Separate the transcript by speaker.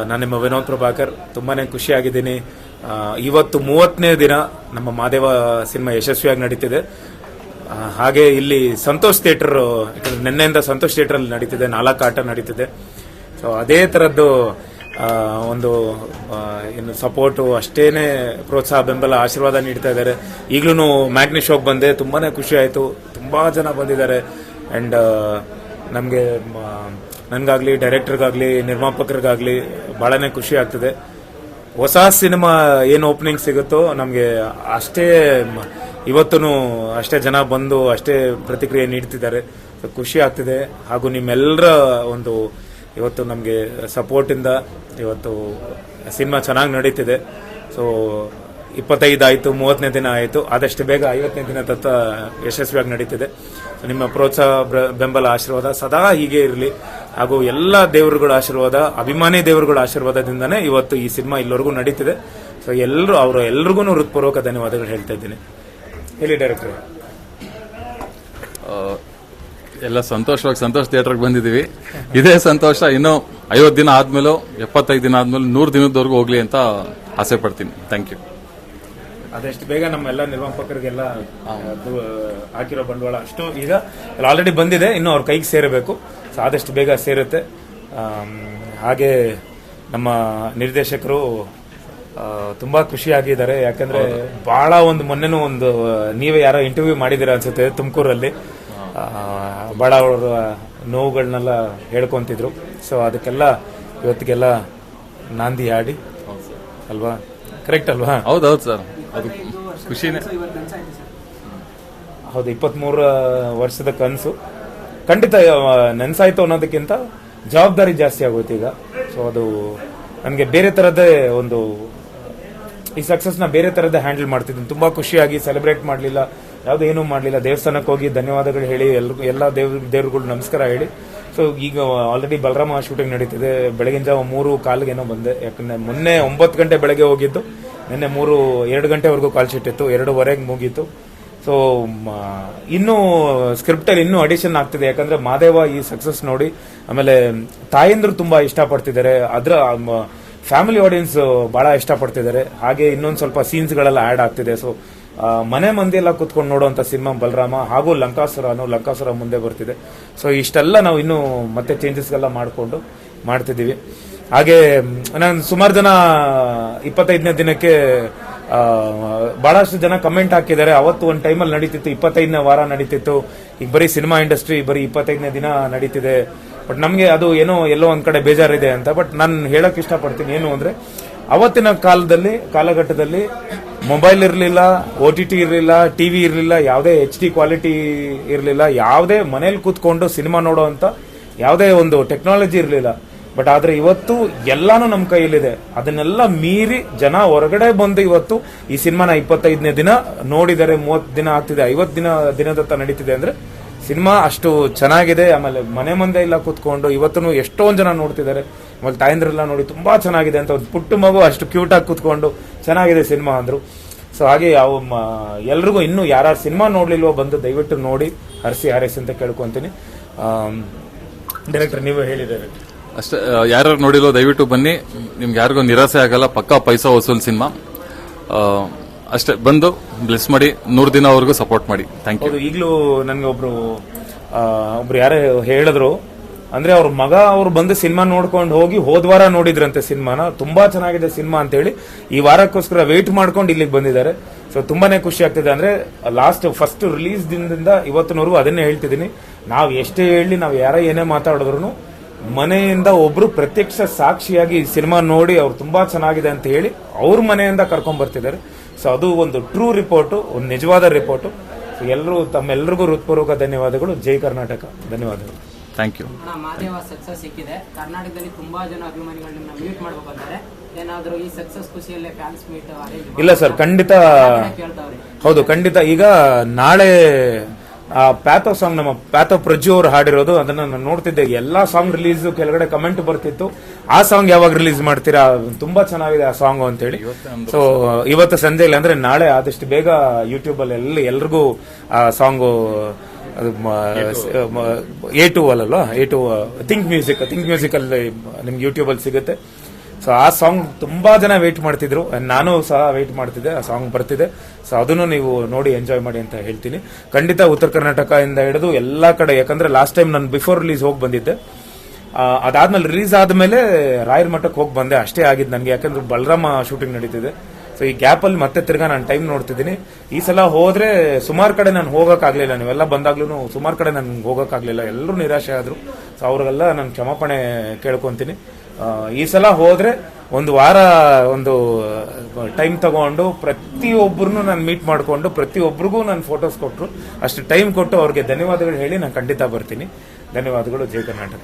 Speaker 1: ನಾನು ನಿಮ್ಮ ವಿನೋದ್ ಪ್ರಭಾಕರ್. ತುಂಬಾನೇ ಖುಷಿಯಾಗಿದ್ದೀನಿ. ಇವತ್ತು 30ನೇ ದಿನ ನಮ್ಮ ಮಾದೇವ ಸಿನಿಮಾ ಯಶಸ್ವಿಯಾಗಿ ನಡೀತಿದೆ. ಹಾಗೆ ಇಲ್ಲಿ ಸಂತೋಷ್ ಥಿಯೇಟರ್, ನಿನ್ನೆಯಿಂದ ಸಂತೋಷ್ ಥಿಯೇಟರ್ ಅಲ್ಲಿ ನಡೀತಿದೆ, 4 ಆಟ ನಡೀತಿದೆ. ಸೊ ಅದೇ ತರದ್ದು ಒಂದು ಏನು ಸಪೋರ್ಟು, ಅಷ್ಟೇನೆ ಪ್ರೋತ್ಸಾಹ, ಬೆಂಬಲ, ಆಶೀರ್ವಾದ ನೀಡ್ತಾ ಇದ್ದಾರೆ. ಈಗಲೂ ಮ್ಯಾಗ್ನಿ ಶೋಗೆ ಬಂದೆ, ತುಂಬಾನೇ ಖುಷಿ ಆಯಿತು. ತುಂಬಾ ಜನ ಬಂದಿದ್ದಾರೆ. ಅಂಡ್ ನನಗಾಗ್ಲಿ, ಡೈರೆಕ್ಟರ್ಗಾಗ್ಲಿ, ನಿರ್ಮಾಪಕರಿಗಾಗ್ಲಿ ಬಹಳನೇ ಖುಷಿ ಆಗ್ತಿದೆ. ಹೊಸ ಸಿನಿಮಾ ಏನು ಓಪನಿಂಗ್ ಸಿಗುತ್ತೋ ನಮಗೆ ಅಷ್ಟೇ ಇವತ್ತೂ ಅಷ್ಟೇ ಜನ ಬಂದು ಅಷ್ಟೇ ಪ್ರತಿಕ್ರಿಯೆ ನೀಡ್ತಿದ್ದಾರೆ. ಖುಷಿ ಆಗ್ತಿದೆ. ಹಾಗೂ ನಿಮ್ಮೆಲ್ಲರ ಒಂದು ಇವತ್ತು ನಮಗೆ ಸಪೋರ್ಟಿಂದ ಇವತ್ತು ಸಿನಿಮಾ ಚೆನ್ನಾಗಿ ನಡೀತಿದೆ. ಸೊ 25 ಆಯಿತು, 30ನೇ ದಿನ ಆಯಿತು, ಆದಷ್ಟು ಬೇಗ 50ನೇ ದಿನ ತತ್ತ ಯಶಸ್ವಿಯಾಗಿ ನಡೀತಿದೆ. ನಿಮ್ಮ ಪ್ರೋತ್ಸಾಹ, ಬೆಂಬಲ, ಆಶೀರ್ವಾದ ಸದಾ ಹೀಗೆ ಇರಲಿ. ಹಾಗೂ ಎಲ್ಲ ದೇವರುಗಳ ಆಶೀರ್ವಾದ, ಅಭಿಮಾನಿ ದೇವರುಗಳ ಆಶೀರ್ವಾದದಿಂದನೇ ಇವತ್ತು ಈ ಸಿನಿಮಾ ಇಲ್ಲಿವರೆಗೂ ನಡೀತಿದೆ. ಸೊ ಎಲ್ರಿಗೂ ಹೃತ್ಪೂರ್ವಕ ಧನ್ಯವಾದಗಳು ಹೇಳ್ತಾ ಇದ್ದೀನಿ. ಹೇಳಿ ಡೈರೆಕ್ಟರ್.
Speaker 2: ಎಲ್ಲ ಸಂತೋಷವಾಗಿ ಸಂತೋಷ್ ಥಿಯೇಟರ್ಗೆ ಬಂದಿದ್ದೀವಿ. ಇದೇ ಸಂತೋಷ ಇನ್ನು 50 ದಿನ ಆದ್ಮೇಲೂ, 75 ದಿನ ಆದ್ಮೇಲೆ 100 ದಿನದವರೆಗೂ ಹೋಗ್ಲಿ ಅಂತ ಆಸೆ ಪಡ್ತೀನಿ. Thank you.
Speaker 1: ಅದಷ್ಟು ಬೇಗ ನಮ್ಮೆಲ್ಲ ನಿರ್ಮಾಪಕರಿಗೆಲ್ಲ ಹಾಕಿರೋ ಬಂಡವಾಳ ಅಷ್ಟು ಈಗ ಆಲ್ರೆಡಿ ಬಂದಿದೆ, ಇನ್ನು ಅವ್ರ ಕೈಗೆ ಸೇರಬೇಕು. ಸೊ ಆದಷ್ಟು ಬೇಗ ಸೇರುತ್ತೆ. ಹಾಗೆ ನಮ್ಮ ನಿರ್ದೇಶಕರು ತುಂಬಾ ಖುಷಿಯಾಗಿದ್ದಾರೆ. ಯಾಕಂದ್ರೆ ಬಹಳ ಮೊನ್ನೆನೂ ನೀವೇ ಯಾರೋ ಇಂಟರ್ವ್ಯೂ ಮಾಡಿದಿರ ಅನ್ಸುತ್ತೆ ತುಮಕೂರಲ್ಲಿ. ಬಹಳ ಅವರ ನೋವುಗಳನ್ನೆಲ್ಲ ಹೇಳ್ಕೊಂತಿದ್ರು. ಸೊ ಅದಕ್ಕೆಲ್ಲ ಇವತ್ತಿಗೆಲ್ಲ ನಾಂದಿ ಹಾಡಿ ಅಲ್ವಾ? ಕರೆಕ್ಟ್ ಅಲ್ವಾ?
Speaker 2: ಹೌದೌದು ಸರ್, ಅದು ಖುಷಿನೇ.
Speaker 1: ಹೌದು, 23 ವರ್ಷದ ಕನಸು ಖಂಡಿತ ನೆನ್ಸಾಯ್ತು ಅನ್ನೋದಕ್ಕಿಂತ ಜವಾಬ್ದಾರಿ ಜಾಸ್ತಿ ಆಗೋಯ್ತು ಈಗ. ಸೊ ಅದು ನನಗೆ ಬೇರೆ ತರದೇ ಈ ಸಕ್ಸಸ್ ನ ಬೇರೆ ತರದೇ ಹ್ಯಾಂಡಲ್ ಮಾಡ್ತಿದ್ದೀನಿ. ತುಂಬಾ ಖುಷಿಯಾಗಿ ಸೆಲೆಬ್ರೇಟ್ ಮಾಡಲಿಲ್ಲ, ಯಾವ್ದು ಏನೂ ಮಾಡಲಿಲ್ಲ. ದೇವಸ್ಥಾನಕ್ಕೆ ಹೋಗಿ ಧನ್ಯವಾದಗಳು ಹೇಳಿ, ಎಲ್ಲ ದೇವ್ರುಗಳು ನಮಸ್ಕಾರ ಹೇಳಿ. ಸೊ ಈಗ ಆಲ್ರೆಡಿ ಬಲರಾಮ ಶೂಟಿಂಗ್ ನಡೀತಿದೆ. ಬೆಳಗಿನ ಜಾವ 3:15 ಬಂದೆ. ಯಾಕಂದ್ರೆ ಮೊನ್ನೆ 9 ಗಂಟೆ ಬೆಳಗ್ಗೆ ಹೋಗಿದ್ದು, ನಿನ್ನೆ 2 ಗಂಟೆವರೆಗೂ ಕಾಲ್ ಶೀಟ್ ಇತ್ತು, 2:15 ಮುಗೀತು. ಸೊ ಇನ್ನೂ ಸ್ಕ್ರಿಪ್ಟ್ ಅಲ್ಲಿ ಇನ್ನೂ ಅಡಿಷನ್ ಆಗ್ತಿದೆ. ಯಾಕಂದ್ರೆ ಮಾದೇವ ಈ ಸಕ್ಸಸ್ ನೋಡಿ ಆಮೇಲೆ ತಾಯಂದ್ರು ತುಂಬಾ ಇಷ್ಟಪಡ್ತಿದ್ದಾರೆ, ಅದ್ರ ಫ್ಯಾಮಿಲಿ ಆಡಿಯನ್ಸ್ ಬಹಳ ಇಷ್ಟಪಡ್ತಿದ್ದಾರೆ. ಹಾಗೆ ಇನ್ನೊಂದು ಸ್ವಲ್ಪ ಸೀನ್ಸ್ ಗಳೆಲ್ಲ ಆಡ್ ಆಗ್ತಿದೆ. ಸೊ ಮನೆ ಮಂದಿ ಎಲ್ಲ ಕುತ್ಕೊಂಡು ನೋಡುವಂತ ಸಿನಿಮಾ ಬಲರಾಮ. ಹಾಗೂ ಲಂಕಾಸುರ ಮುಂದೆ ಬರ್ತಿದೆ. ಸೊ ಇಷ್ಟೆಲ್ಲ ನಾವು ಇನ್ನೂ ಮತ್ತೆ ಚೇಂಜಸ್ಗೆಲ್ಲ ಮಾಡ್ತಿದ್ದೀವಿ. ಹಾಗೆ ನಾನು ಸುಮಾರು ಜನ 25ನೇ ದಿನಕ್ಕೆ ಬಹಳಷ್ಟು ಜನ ಕಮೆಂಟ್ ಹಾಕಿದ್ದಾರೆ. ಅವತ್ತು ಒಂದು ಟೈಮಲ್ಲಿ ನಡೀತಿತ್ತು, 25ನೇ ವಾರ ನಡೀತಿತ್ತು. ಈಗ ಬರೀ ಸಿನಿಮಾ ಇಂಡಸ್ಟ್ರಿ ಬರೀ 25ನೇ ದಿನ ನಡೀತಿದೆ. ಬಟ್ ನಮಗೆ ಅದು ಎಲ್ಲೋ ಒಂದ್ ಕಡೆ ಬೇಜಾರಿದೆ ಅಂತ. ಬಟ್ ನಾನು ಹೇಳಕ್ ಇಷ್ಟಪಡ್ತೀನಿ ಏನು ಅಂದ್ರೆ, ಅವತ್ತಿನ ಕಾಲಘಟ್ಟದಲ್ಲಿ ಮೊಬೈಲ್ ಇರಲಿಲ್ಲ, OTT ಇರಲಿಲ್ಲ, ಟಿವಿ ಇರಲಿಲ್ಲ, ಯಾವುದೇ HD ಕ್ವಾಲಿಟಿ ಇರಲಿಲ್ಲ, ಯಾವುದೇ ಮನೇಲಿ ಕೂತ್ಕೊಂಡು ಸಿನಿಮಾ ನೋಡೋ ಅಂತ ಯಾವುದೇ ಒಂದು ಟೆಕ್ನಾಲಜಿ ಇರಲಿಲ್ಲ. ಬಟ್ ಆದ್ರೆ ಇವತ್ತು ಎಲ್ಲಾನು ನಮ್ಮ ಕೈಯಲ್ಲಿದೆ. ಅದನ್ನೆಲ್ಲ ಮೀರಿ ಜನ ಹೊರಗಡೆ ಬಂದು ಇವತ್ತು ಈ ಸಿನಿಮಾನ 25ನೇ ದಿನ ನೋಡಿದರೆ, 30 ದಿನ ಆಗ್ತಿದೆ, 50 ದಿನದತ್ತ ನಡೀತಿದೆ ಅಂದ್ರೆ ಸಿನಿಮಾ ಅಷ್ಟು ಚೆನ್ನಾಗಿದೆ. ಆಮೇಲೆ ಮನೆ ಮಂದೆ ಇಲ್ಲ ಕೂತ್ಕೊಂಡು ಇವತ್ತು ಎಷ್ಟೊಂದು ಜನ ನೋಡ್ತಿದ್ದಾರೆ. ಆಮೇಲೆ ತಾಯಂದ್ರೆಲ್ಲ ನೋಡಿ ತುಂಬಾ ಚೆನ್ನಾಗಿದೆ ಅಂತ, ಒಂದು ಪುಟ್ಟ ಮಗು ಅಷ್ಟು ಕ್ಯೂಟ್ ಆಗಿ ಕೂತ್ಕೊಂಡು ಚೆನ್ನಾಗಿದೆ ಸಿನಿಮಾ ಅಂದ್ರು. ಸೊ ಹಾಗೆ ಎಲ್ರಿಗೂ ಇನ್ನೂ ಯಾರು ಸಿನಿಮಾ ನೋಡ್ಲಿಲ್ವೋ ಬಂದು ದಯವಿಟ್ಟು ನೋಡಿ ಹರಸಿ ಅಂತ ಕೇಳ್ಕೊಂತೀನಿ. ಡೈರೆಕ್ಟರ್ ನೀವೇ ಹೇಳಿದ್ದಾರೆ
Speaker 2: ಅಷ್ಟೇ. ಯಾರು ನೋಡಿಲ್ಲೋ ದಯವಿಟ್ಟು ಬನ್ನಿ, ನಿಮ್ಗೆ ಯಾರಿಗೂ ನಿರಾಸೆ ಆಗಲ್ಲ. ಪಕ್ಕಾ ಪೈಸಾ ವಸೂಲ್ ಸಿನಿಮಾ. ಅಷ್ಟೇ, ಬಂದು ಬ್ಲೆಸ್ ಮಾಡಿ 100 ದಿನವರೆಗೂ ಸಪೋರ್ಟ್ ಮಾಡಿ. Thank you.
Speaker 1: ಈಗಲೂ ನನಗೆ ಒಬ್ರು ಯಾರೋ ಹೇಳಿದ್ರು, ಅಂದ್ರೆ ಅವ್ರ ಮಗ ಅವ್ರು ಬಂದು ಸಿನಿಮಾ ನೋಡ್ಕೊಂಡು ಹೋಗಿ ಹೋದ್ವಾರ ನೋಡಿದ್ರಂತೆ ಸಿನಿಮಾನ. ತುಂಬಾ ಚೆನ್ನಾಗಿದೆ ಸಿನಿಮಾ ಅಂತ ಹೇಳಿ ಈ ವಾರಕ್ಕೋಸ್ಕರ ವೆಯ್ಟ್ ಮಾಡ್ಕೊಂಡು ಇಲ್ಲಿಗೆ ಬಂದಿದ್ದಾರೆ. ಸೊ ತುಂಬಾನೇ ಖುಷಿ ಆಗ್ತಿದೆ. ಅಂದ್ರೆ ಫಸ್ಟ್ ರಿಲೀಸ್ ದಿನದಿಂದ ಇವತ್ತಿನವರೆಗೂ ಅದನ್ನೇ ಹೇಳ್ತಿದ್ದೀನಿ. ನಾವು ಎಷ್ಟೇ ಹೇಳಿ, ನಾವು ಏನೇ ಮಾತಾಡಿದ್ರು ಮನೆಯಿಂದ ಒಬ್ರು ಪ್ರತ್ಯಕ್ಷ ಸಾಕ್ಷಿಯಾಗಿ ಸಿನಿಮಾ ನೋಡಿ ಅವ್ರು ತುಂಬಾ ಚೆನ್ನಾಗಿದೆ ಅಂತ ಹೇಳಿ ಅವ್ರ ಮನೆಯಿಂದ ಕರ್ಕೊಂಡ್ ಬರ್ತಿದ್ದಾರೆ. ಸೊ ಅದು ಒಂದು ಟ್ರೂ ರಿಪೋರ್ಟು, ಒಂದು ನಿಜವಾದ ರಿಪೋರ್ಟು. ಎಲ್ಲರೂ ತಮ್ಮೆಲ್ಲರಿಗೂ ಹೃತ್ಪೂರ್ವಕ ಧನ್ಯವಾದಗಳು. ಜೈ ಕರ್ನಾಟಕ. ಧನ್ಯವಾದಗಳು.
Speaker 2: Thank you.
Speaker 3: ಮಾದೇವ ಸಕ್ಸಸ್ ಸಿಕ್ಕಿದೆ. ಕರ್ನಾಟಕದಲ್ಲಿ ತುಂಬಾ ಜನ ಅಭಿಮಾನಿಗಳು ನಿಮ್ಮನ್ನ ಮೀಟ್ ಮಾಡ್ಬೇಕಂತಾರೆ. ಏನಾದ್ರೂ ಈ ಸಕ್ಸಸ್ ಖುಷಿಯಲ್ಲೇ ಫ್ಯಾನ್ಸ್ ಮೀಟ್?
Speaker 1: ಇಲ್ಲ ಸರ್, ಖಂಡಿತ. ಹೌದು, ಖಂಡಿತ. ಈಗ ನಾಳೆ ಪ್ಯಾಥೋ ಸಾಂಗ್, ನಮ್ಮ ಪ್ಯಾಥೋ ಪ್ರಜ್ಜು ಅವರು ಹಾಡಿರೋದು, ಅದನ್ನ ನಾನು ನೋಡ್ತಿದ್ದೆ. ಎಲ್ಲಾ ಸಾಂಗ್ ರಿಲೀಸ್ ಕೆಳಗಡೆ ಕಮೆಂಟ್ ಬರ್ತಿತ್ತು, ಆ ಸಾಂಗ್ ಯಾವಾಗ ರಿಲೀಸ್ ಮಾಡ್ತೀರಾ, ತುಂಬಾ ಚೆನ್ನಾಗಿದೆ ಆ ಸಾಂಗ್ ಅಂತ ಹೇಳಿ. ಸೊ ಇವತ್ತು ಸಂಜೆಯಲ್ಲಿ ಅಂದ್ರೆ ನಾಳೆ ಆದಷ್ಟು ಬೇಗ ಯೂಟ್ಯೂಬ್ ಅಲ್ಲಿ ಎಲ್ರಿಗೂ ಆ song A2 ಅಲ್ಲಲ್ವಾ, A2 think music ಅಲ್ಲಿ ನಿಮ್ಗೆ ಯೂಟ್ಯೂಬ್ ಅಲ್ಲಿ ಸಿಗುತ್ತೆ. ಸೊ ಆ ಸಾಂಗ್ ತುಂಬಾ ಜನ ವೇಟ್ ಮಾಡ್ತಿದ್ರು, ನಾನು ಸಹ ವೇಟ್ ಮಾಡ್ತಿದ್ದೆ. ಆ ಸಾಂಗ್ ಬರ್ತಿದೆ, ಸೊ ಅದನ್ನು ನೀವು ನೋಡಿ ಎಂಜಾಯ್ ಮಾಡಿ ಅಂತ ಹೇಳ್ತೀನಿ. ಖಂಡಿತ ಉತ್ತರ ಕರ್ನಾಟಕ ಇಂದ ಹಿಡಿದು ಎಲ್ಲಾ ಕಡೆ, ಯಾಕಂದ್ರೆ ಲಾಸ್ಟ್ ಟೈಮ್ ನಾನು ಬಿಫೋರ್ ರಿಲೀಸ್ ಹೋಗಿ ಬಂದಿದ್ದೆ. ಅದಾದ್ಮೇಲೆ ರಿಲೀಸ್ ಆದ್ಮೇಲೆ ರಾಯರ ಮಠಕ್ಕೆ ಹೋಗಿ ಬಂದೆ, ಅಷ್ಟೇ ಆಗಿದ್ದು ನನಗೆ. ಯಾಕಂದ್ರೆ ಬಲರಾಮ ಶೂಟಿಂಗ್ ನಡೀತಿದೆ. ಸೊ ಈ ಗ್ಯಾಪ್ ಅಲ್ಲಿ ಮತ್ತೆ ತಿರ್ಗಾ ನಾನು ಟೈಮ್ ನೋಡ್ತಿದ್ದೀನಿ. ಈ ಸಲ ಹೋದ್ರೆ ಸುಮಾರು ಕಡೆ ನಾನು ಹೋಗಕ್ಕಾಗ್ಲಿಲ್ಲ, ನೀವೆಲ್ಲ ಬಂದಾಗ್ಲೂ ಸುಮಾರು ಕಡೆ ನನ್ಗೆ ಹೋಗಕ್ಕಾಗ್ಲಿಲ್ಲ, ಎಲ್ಲರೂ ನಿರಾಶೆ ಆದ್ರು. ಸೊ ಅವ್ರಿಗೆಲ್ಲ ನಾನು ಕ್ಷಮಾಪಣೆ ಕೇಳ್ಕೊಂತೀನಿ. ಈ ಸಲ ಹೋದ್ರೆ ಒಂದು ವಾರ ಒಂದು ಟೈಮ್ ತಗೊಂಡು ಪ್ರತಿಯೊಬ್ಬರನ್ನು ನಾನು ಮೀಟ್ ಮಾಡ್ಕೊಂಡು ಪ್ರತಿಯೊಬ್ಬರಿಗೂ ನಾನು ಫೋಟೋಸ್ ಕೊಟ್ಟರು, ಅಷ್ಟು ಟೈಮ್ ಕೊಟ್ಟು ಅವ್ರಿಗೆ ಧನ್ಯವಾದಗಳು ಹೇಳಿ ನಾನು ಖಂಡಿತ ಬರ್ತೀನಿ. ಧನ್ಯವಾದಗಳು. ಜೈ ಕರ್ನಾಟಕ.